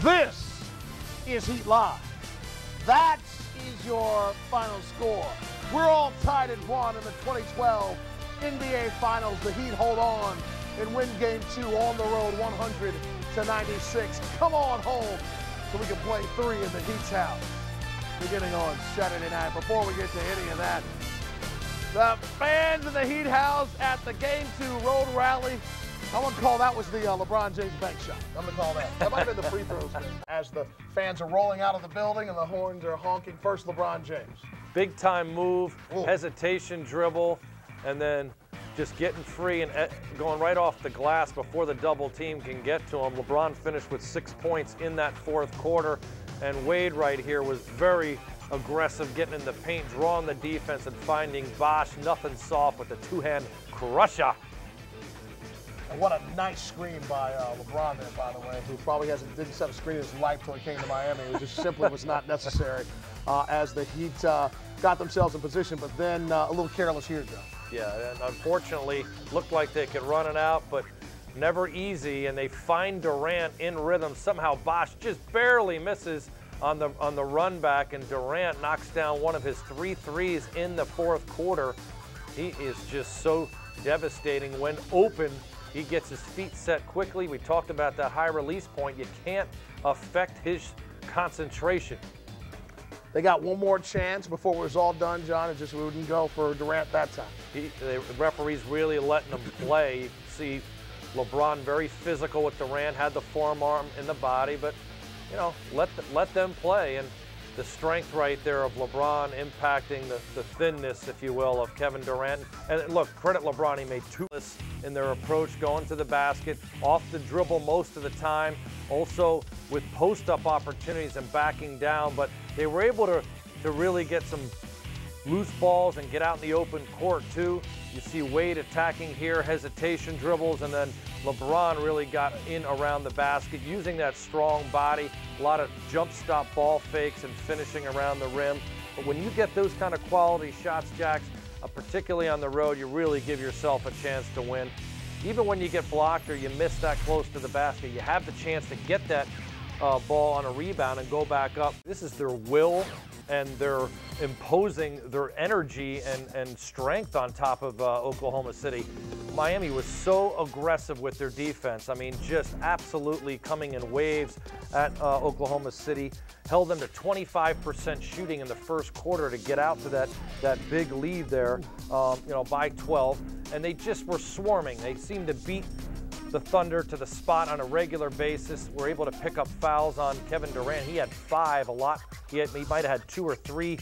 This is Heat Live. That is your final score. We're all tied at 1 in the 2012 NBA Finals. The Heat hold on and win Game 2 on the road, 100-96. Come on home so we can play 3 in the Heat's house, beginning on Saturday night. Before we get to any of that, the fans in the Heat house at the Game 2 road rally. I want to call that was the LeBron James bank shot. I'm going to call that. That might have been the free throws thing. As the fans are rolling out of the building and the horns are honking, first LeBron James. Big time move, Ooh. hesitation dribble, and then just getting free and going right off the glass before the double team can get to him. LeBron finished with 6 points in that fourth quarter, and Wade right here was very aggressive, getting in the paint, drawing the defense, and finding Bosh nothing soft with the two-hand crusher. And what a nice screen by LeBron there, by the way, who probably didn't set a screen in his life till he came to Miami. It just simply was not necessary as the Heat got themselves in position, but then a little careless here, Joe. Yeah, and unfortunately, looked like they could run it out, but never easy, and they find Durant in rhythm. Somehow Bosh just barely misses on the run back, and Durant knocks down one of his 3 threes in the fourth quarter. He is just so devastating when open. He gets his feet set quickly. We talked about that high release point. You can't affect his concentration. They got one more chance before it was all done, John. It just wouldn't go for Durant that time. The referee's really letting him play. You see LeBron very physical with Durant, had the forearm in the body, but, you know, let them play. And the strength right there of LeBron impacting the thinness, if you will, of Kevin Durant. And look, credit LeBron, he made 2 in their approach, going to the basket, off the dribble most of the time, also with post-up opportunities and backing down, but they were able to really get some loose balls and get out in the open court too. You see Wade attacking here, hesitation dribbles, and then LeBron really got in around the basket using that strong body, a lot of jump stop ball fakes and finishing around the rim. But when you get those kind of quality shots, Jax, particularly on the road, you really give yourself a chance to win. Even when you get blocked or you miss that close to the basket, you have the chance to get that ball on a rebound and go back up. This is their will, and they're imposing their energy and strength on top of Oklahoma City. Miami was so aggressive with their defense. I mean, just absolutely coming in waves at Oklahoma City. Held them to 25% shooting in the first quarter to get out to that big lead there, by 12. And they just were swarming. They seemed to beat the Thunder to the spot on a regular basis. Were able to pick up fouls on Kevin Durant. He had 5, a lot. He might have had 2 or 3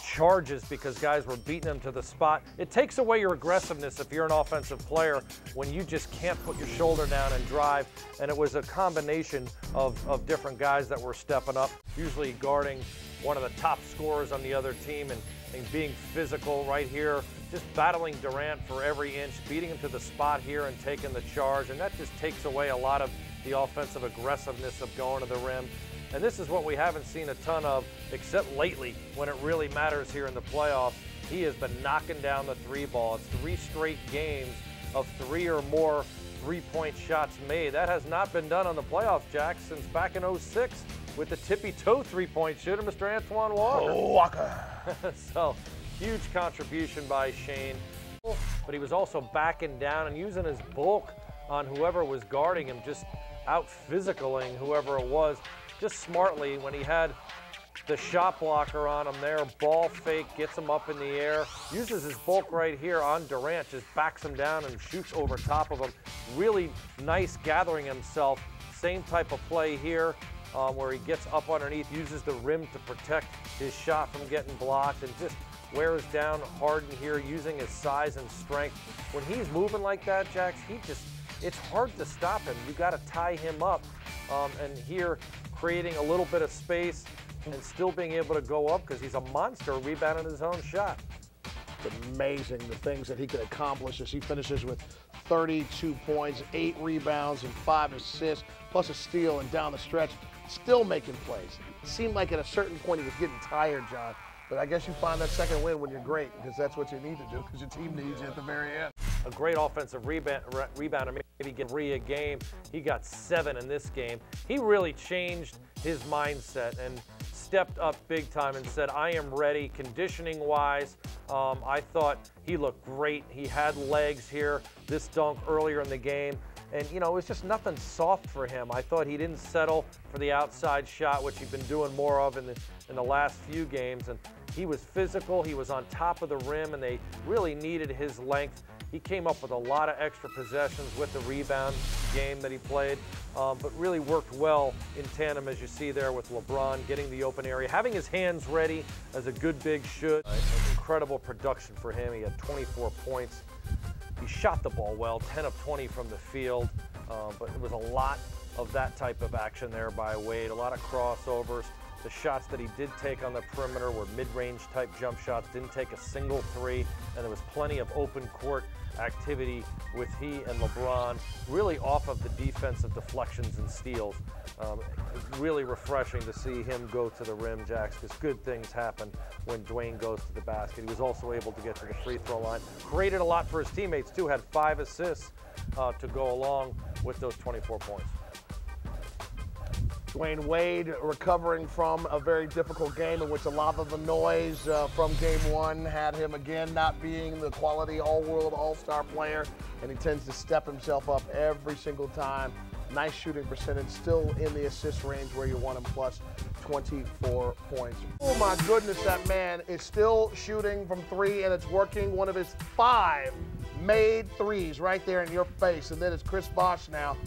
charges because guys were beating him to the spot. It takes away your aggressiveness if you're an offensive player when you just can't put your shoulder down and drive. And it was a combination of different guys that were stepping up, usually guarding one of the top scorers on the other team and being physical right here, just battling Durant for every inch, beating him to the spot here and taking the charge. And that just takes away a lot of the offensive aggressiveness of going to the rim. And this is what we haven't seen a ton of, except lately when it really matters here in the playoffs. He has been knocking down the 3 ball. It's 3 straight games of 3 or more 3-point shots made. That has not been done on the playoffs, Jack, since back in 06 with the tippy-toe 3-point shooter, Mr. Antoine Walker. So, huge contribution by Shane. But he was also backing down and using his bulk on whoever was guarding him, just out-physicaling whoever it was. Just smartly, when he had the shot blocker on him there, ball fake, gets him up in the air, uses his bulk right here on Durant, just backs him down and shoots over top of him. Really nice gathering himself. Same type of play here where he gets up underneath, uses the rim to protect his shot from getting blocked, and just wears down Harden here using his size and strength. When he's moving like that, Jax, it's hard to stop him. You got to tie him up. And here, creating a little bit of space and still being able to go up because he's a monster rebounding his own shot. It's amazing the things that he could accomplish as he finishes with 32 points, 8 rebounds, and 5 assists, plus a steal, and down the stretch, still making plays. It seemed like at a certain point he was getting tired, John. But I guess you find that second win when you're great, because that's what you need to do, because your team needs you at the very end. a great offensive rebounder, maybe get 3 a game. He got 7 in this game. He really changed his mindset and stepped up big time and said, I am ready conditioning-wise. I thought he looked great. He had legs here, this dunk earlier in the game. And, you know, it was just nothing soft for him. I thought he didn't settle for the outside shot, which he'd been doing more of in the last few games. And he was physical. He was on top of the rim, and they really needed his length. He came up with a lot of extra possessions with the rebound game that he played, but really worked well in tandem, as you see there, with LeBron getting the open area, having his hands ready as a good big should. Incredible production for him. He had 24 points. He shot the ball well, 10 of 20 from the field, but it was a lot of that type of action there by Wade, a lot of crossovers. The shots that he did take on the perimeter were mid-range type jump shots, didn't take a single 3, and there was plenty of open court activity with he and LeBron, really off of the defensive deflections and steals. Really refreshing to see him go to the rim, Jax, because good things happen when Dwayne goes to the basket. He was also able to get to the free throw line. Created a lot for his teammates, too. Had 5 assists to go along with those 24 points. Dwayne Wade recovering from a very difficult game in which a lot of the noise from game 1 had him again not being the quality all-world, all-star player, and he tends to step himself up every single time. Nice shooting percentage, still in the assist range where you want him, plus 24 points. Oh my goodness, that man is still shooting from 3, and it's working. One of his 5 made threes right there in your face, and then it's Chris Bosh now.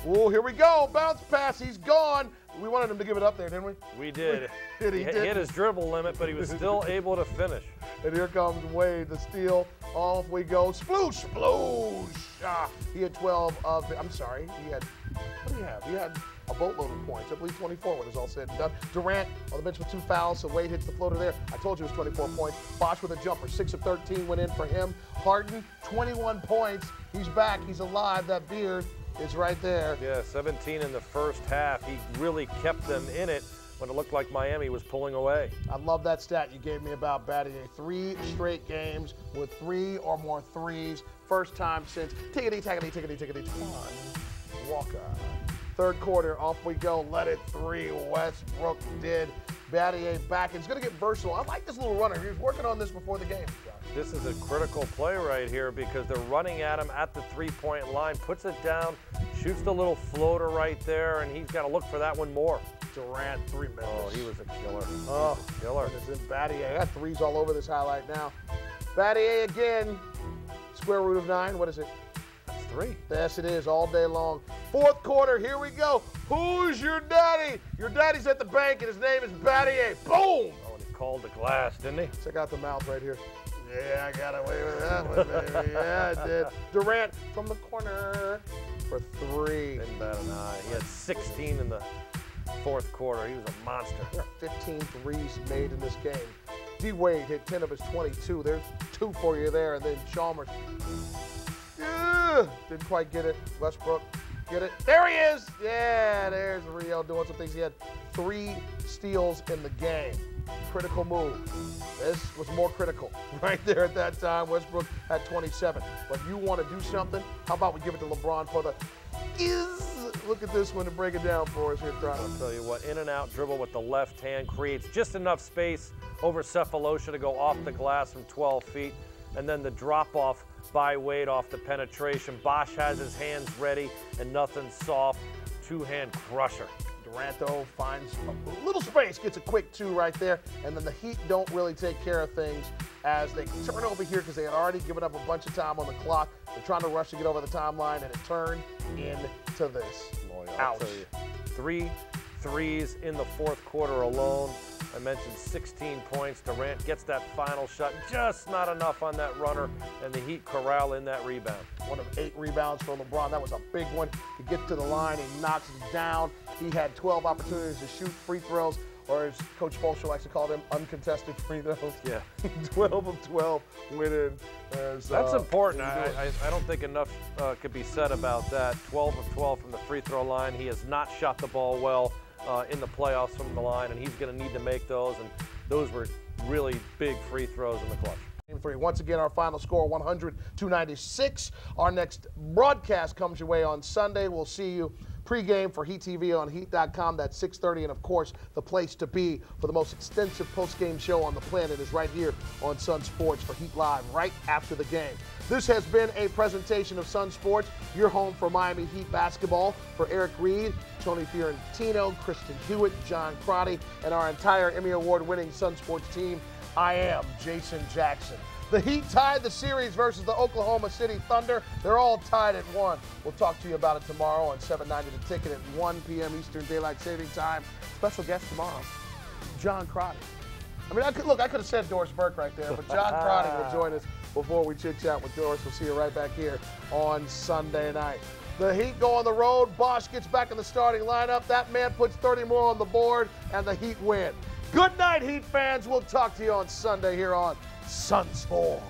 Oh, here we go. Bounce pass. He's gone. We wanted him to give it up there, didn't we? We did. He hit his dribble limit, but he was still able to finish. And here comes Wade, the steal. Off we go. Sploosh, sploosh. He had 12 of, I'm sorry, he had, what did he have? He had a boatload of points. I believe 24 when it's all said and done. Durant on the bench with 2 fouls, so Wade hits the floater there. I told you it was 24 points. Bosh with a jumper, 6 of 13 went in for him. Harden, 21 points. He's back. He's alive. That beard is right there. Yeah, 17 in the first half. He really kept them in it when it looked like Miami was pulling away. I love that stat you gave me about Battier. 3 straight games with 3 or more threes. First time since tickety-tackety-tickety-tickety Walker. Third quarter, off we go. Let it 3. Westbrook did. Battier back. It's going to get versatile. I like this little runner. He was working on this before the game. This is a critical play right here because they're running at him at the 3-point line, puts it down, shoots the little floater right there, and he's got to look for that one more. Durant, 3 minutes. Oh, he was a killer. Oh, killer. It's in Battier. I got 3s all over this highlight now. Battier again. Square root of 9. What is it? That's 3. Yes, it is, all day long. Fourth quarter, here we go. Who's your daddy? Your daddy's at the bank, and his name is Battier. Boom! Oh, and he called the glass, didn't he? Check out the mouth right here. Yeah, I got away with that one, baby. Yeah, I did. Durant from the corner for 3. Didn't bat an eye. He had 16 in the fourth quarter. He was a monster. There are 15 threes made in this game. D. Wade hit 10 of his 22. There's 2 for you there. And then Chalmers. Didn't quite get it. Westbrook, get it. There he is. Yeah, there's Rio doing some things. He had 3 steals in the game. Critical move. This was more critical right there at that time. Westbrook had 27. But if you want to do something, how about we give it to LeBron for the look at this one to break it down for us here, Trot. I'll tell you what, in and out dribble with the left hand creates just enough space over Cephalosha to go off the glass from 12 feet. And then the drop off by Wade off the penetration. Bosh has his hands ready and nothing soft. 2-hand crusher. Durant, though, finds a little space, gets a quick 2 right there, and then the Heat don't really take care of things as they turn over here because they had already given up a bunch of time on the clock. They're trying to rush to get over the timeline, and it turned into this. I'll tell you, 3 threes in the fourth quarter alone. I mentioned 16 points. Durant gets that final shot, just not enough on that runner, and the Heat corral in that rebound. One of 8 rebounds for LeBron. That was a big one. He gets to the line, he knocks it down. He had 12 opportunities to shoot free throws, or as Coach Fulcher likes to call them, uncontested free throws. Yeah. 12 of 12 went in. That's important. I don't think enough could be said about that. 12 of 12 from the free throw line. He has not shot the ball well in the playoffs from the line, and he's going to need to make those, and those were really big free throws in the clutch. 3. Once again, our final score 100-96. Our next broadcast comes your way on Sunday. We'll see you pregame for Heat TV on Heat.com. That's 6:30, and of course, the place to be for the most extensive postgame show on the planet is right here on Sunsports for Heat Live right after the game. This has been a presentation of Sunsports, your home for Miami Heat basketball. For Eric Reed, Tony Fiorentino, Kristen Hewitt, John Crotty, and our entire Emmy Award-winning Sunsports team, I am Jason Jackson. The Heat tied the series versus the Oklahoma City Thunder. They're all tied at 1. We'll talk to you about it tomorrow on 790 The Ticket at 1 p.m. Eastern Daylight Saving Time. Special guest tomorrow, John Crotty. I mean, I could have said Doris Burke right there, but John Crotty will join us before we chit-chat with Doris. We'll see you right back here on Sunday night. The Heat go on the road. Bosch gets back in the starting lineup. That man puts 30 more on the board, and the Heat win. Good night, Heat fans. We'll talk to you on Sunday here on Sunsports.